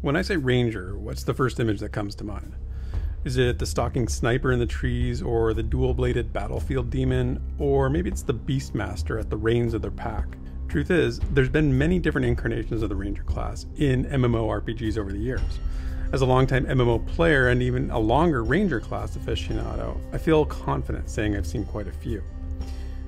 When I say ranger, what's the first image that comes to mind? Is it the stalking sniper in the trees, or the dual-bladed battlefield demon, or maybe it's the beastmaster at the reins of their pack? Truth is, there's been many different incarnations of the ranger class in MMORPGs over the years. As a longtime MMO player and even a longer ranger class aficionado, I feel confident saying I've seen quite a few.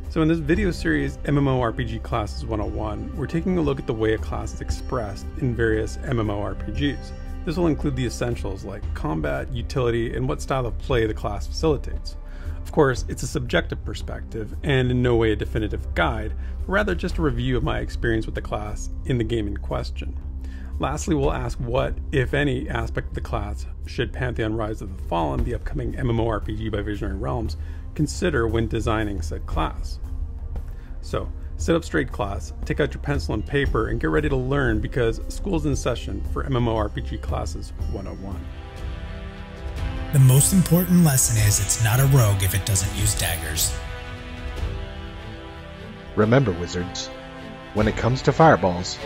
So in this video series, MMORPG Classes 101, we're taking a look at the way a class is expressed in various MMORPGs. This will include the essentials like combat, utility, and what style of play the class facilitates. Of course, it's a subjective perspective and in no way a definitive guide, but rather just a review of my experience with the class in the game in question. Lastly, we'll ask what, if any, aspect of the class should Pantheon Rise of the Fallen, the upcoming MMORPG by Visionary Realms, consider when designing said class. So, sit up straight class, take out your pencil and paper, and get ready to learn because school's in session for MMORPG Classes 101. The most important lesson is it's not a rogue if it doesn't use daggers. Remember, wizards, when it comes to fireballs,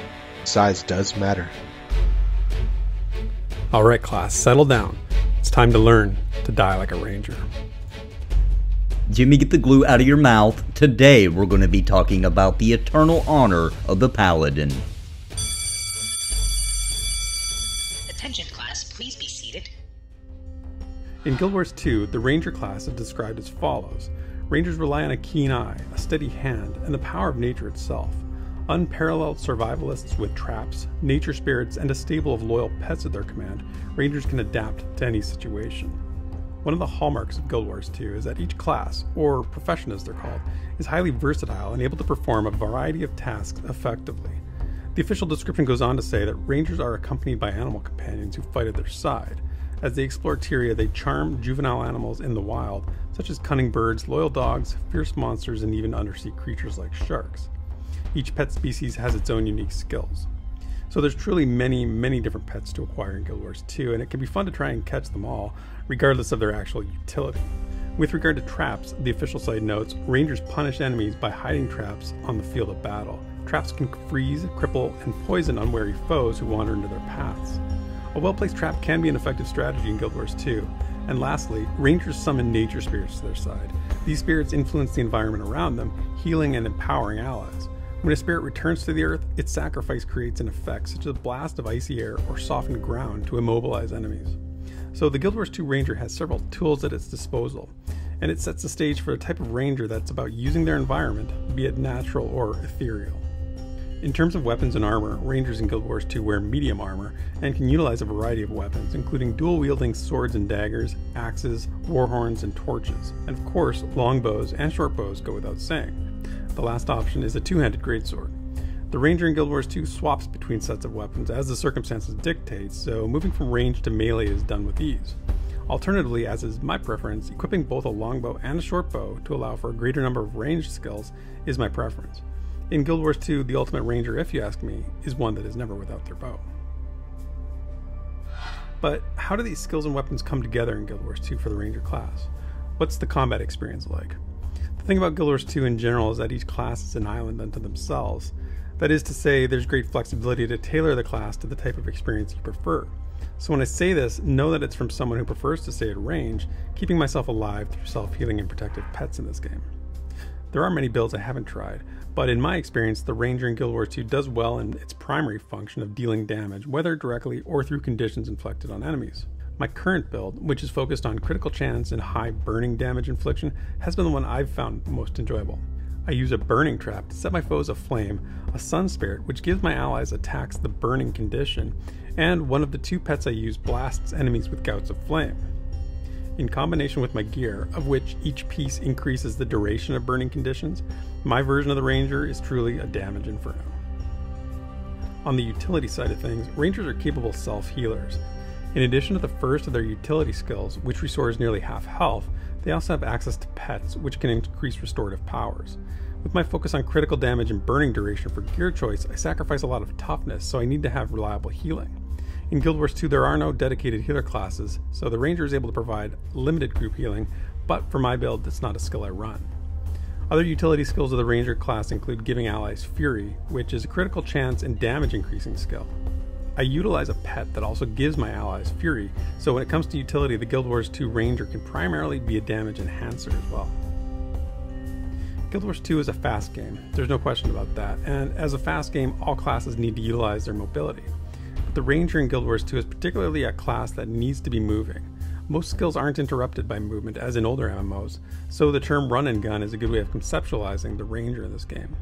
size does matter. Alright class, settle down. It's time to learn to die like a ranger. Jimmy, get the glue out of your mouth. Today we're going to be talking about the eternal honor of the Paladin. Attention class, please be seated. In Guild Wars 2, the ranger class is described as follows. Rangers rely on a keen eye, a steady hand, and the power of nature itself. Unparalleled survivalists with traps, nature spirits, and a stable of loyal pets at their command, Rangers can adapt to any situation. One of the hallmarks of Guild Wars 2 is that each class, or profession as they're called, is highly versatile and able to perform a variety of tasks effectively. The official description goes on to say that Rangers are accompanied by animal companions who fight at their side. As they explore Tyria, they charm juvenile animals in the wild, such as cunning birds, loyal dogs, fierce monsters, and even undersea creatures like sharks. Each pet species has its own unique skills. So there's truly many different pets to acquire in Guild Wars 2, and it can be fun to try and catch them all, regardless of their actual utility. With regard to traps, the official site notes, Rangers punish enemies by hiding traps on the field of battle. Traps can freeze, cripple, and poison unwary foes who wander into their paths. A well-placed trap can be an effective strategy in Guild Wars 2. And lastly, Rangers summon nature spirits to their side. These spirits influence the environment around them, healing and empowering allies. When a spirit returns to the earth, its sacrifice creates an effect such as a blast of icy air or softened ground to immobilize enemies. So the Guild Wars 2 Ranger has several tools at its disposal, and it sets the stage for a type of Ranger that's about using their environment, be it natural or ethereal. In terms of weapons and armor, Rangers in Guild Wars 2 wear medium armor and can utilize a variety of weapons, including dual-wielding swords and daggers, axes, warhorns, and torches. And of course, longbows and shortbows go without saying. The last option is a two-handed greatsword. The Ranger in Guild Wars 2 swaps between sets of weapons as the circumstances dictate, so moving from range to melee is done with ease. Alternatively, as is my preference, equipping both a longbow and a shortbow to allow for a greater number of ranged skills is my preference. In Guild Wars 2, the ultimate Ranger, if you ask me, is one that is never without their bow. But how do these skills and weapons come together in Guild Wars 2 for the Ranger class? What's the combat experience like? The thing about Guild Wars 2 in general is that each class is an island unto themselves. That is to say, there's great flexibility to tailor the class to the type of experience you prefer. So when I say this, know that it's from someone who prefers to stay at range, keeping myself alive through self-healing and protective pets in this game. There are many builds I haven't tried, but in my experience, the Ranger in Guild Wars 2 does well in its primary function of dealing damage, whether directly or through conditions inflicted on enemies. My current build, which is focused on critical chance and high burning damage infliction, has been the one I've found most enjoyable. I use a burning trap to set my foes aflame, a sun spirit which gives my allies attacks the burning condition, and one of the two pets I use blasts enemies with gouts of flame. In combination with my gear, of which each piece increases the duration of burning conditions, my version of the Ranger is truly a damage inferno. On the utility side of things, Rangers are capable self-healers. In addition to the first of their utility skills, which restores nearly half health, they also have access to pets, which can increase restorative powers. With my focus on critical damage and burning duration for gear choice, I sacrifice a lot of toughness, so I need to have reliable healing. In Guild Wars 2 there are no dedicated healer classes, so the Ranger is able to provide limited group healing, but for my build it's not a skill I run. Other utility skills of the Ranger class include giving allies Fury, which is a critical chance and damage increasing skill. I utilize a pet that also gives my allies fury, so when it comes to utility, the Guild Wars 2 Ranger can primarily be a damage enhancer as well. Guild Wars 2 is a fast game, there's no question about that, and as a fast game, all classes need to utilize their mobility. But the Ranger in Guild Wars 2 is particularly a class that needs to be moving. Most skills aren't interrupted by movement as in older MMOs, so the term run and gun is a good way of conceptualizing the Ranger in this game.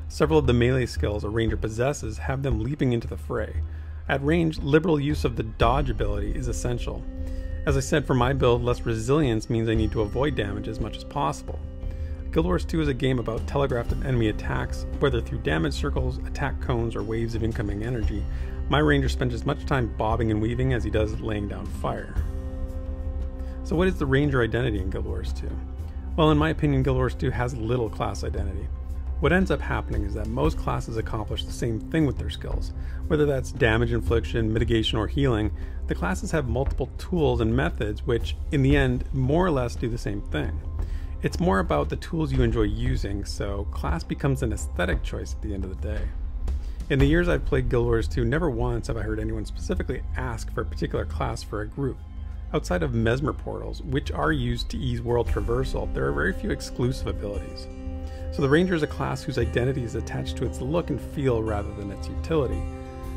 Several of the melee skills a Ranger possesses have them leaping into the fray. At range, liberal use of the dodge ability is essential. As I said, for my build, less resilience means I need to avoid damage as much as possible. Guild Wars 2 is a game about telegraphed enemy attacks, whether through damage circles, attack cones, or waves of incoming energy. My Ranger spends as much time bobbing and weaving as he does laying down fire. So what is the Ranger identity in Guild Wars 2? Well, in my opinion, Guild Wars 2 has little class identity. What ends up happening is that most classes accomplish the same thing with their skills. Whether that's damage infliction, mitigation, or healing, the classes have multiple tools and methods which, in the end, more or less do the same thing. It's more about the tools you enjoy using, so class becomes an aesthetic choice at the end of the day. In the years I've played Guild Wars 2, never once have I heard anyone specifically ask for a particular class for a group. Outside of Mesmer portals, which are used to ease world traversal, there are very few exclusive abilities. So the Ranger is a class whose identity is attached to its look and feel rather than its utility.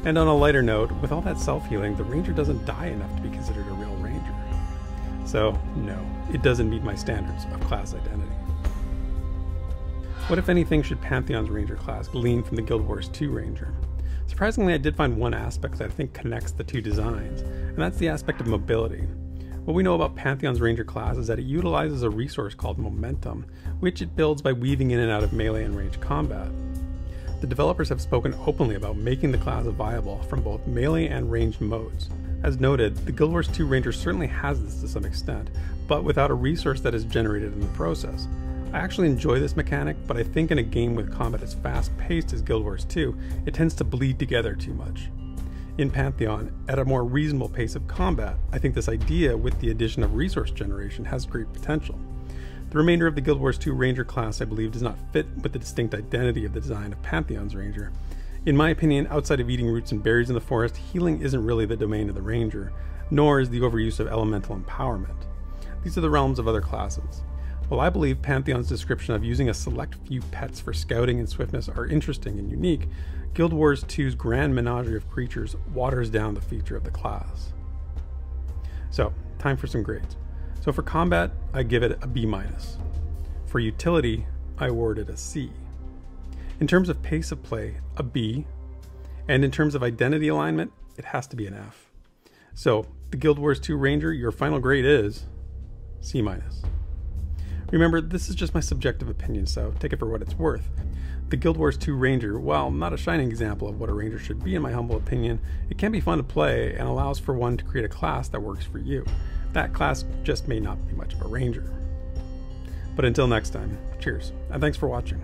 And on a lighter note, with all that self-healing, the Ranger doesn't die enough to be considered a real Ranger. So, no, it doesn't meet my standards of class identity. What, if anything, should Pantheon's Ranger class glean from the Guild Wars 2 Ranger? Surprisingly, I did find one aspect that I think connects the two designs, and that's the aspect of mobility. What we know about Pantheon's Ranger class is that it utilizes a resource called momentum, which it builds by weaving in and out of melee and ranged combat. The developers have spoken openly about making the class viable from both melee and ranged modes. As noted, the Guild Wars 2 Ranger certainly has this to some extent, but without a resource that is generated in the process. I actually enjoy this mechanic, but I think in a game with combat as fast-paced as Guild Wars 2, it tends to bleed together too much. In Pantheon, at a more reasonable pace of combat, I think this idea with the addition of resource generation has great potential. The remainder of the Guild Wars 2 Ranger class, I believe, does not fit with the distinct identity of the design of Pantheon's Ranger. In my opinion, outside of eating roots and berries in the forest, healing isn't really the domain of the Ranger, nor is the overuse of elemental empowerment. These are the realms of other classes. While I believe Pantheon's description of using a select few pets for scouting and swiftness are interesting and unique, Guild Wars 2's grand menagerie of creatures waters down the feature of the class. So, time for some grades. So for combat, I give it a B-. For utility, I award it a C. In terms of pace of play, a B. And in terms of identity alignment, it has to be an F. So, the Guild Wars 2 Ranger, your final grade is C-. Remember, this is just my subjective opinion, so take it for what it's worth. The Guild Wars 2 Ranger, while not a shining example of what a Ranger should be in my humble opinion, it can be fun to play and allows for one to create a class that works for you. That class just may not be much of a Ranger. But until next time, cheers, and thanks for watching.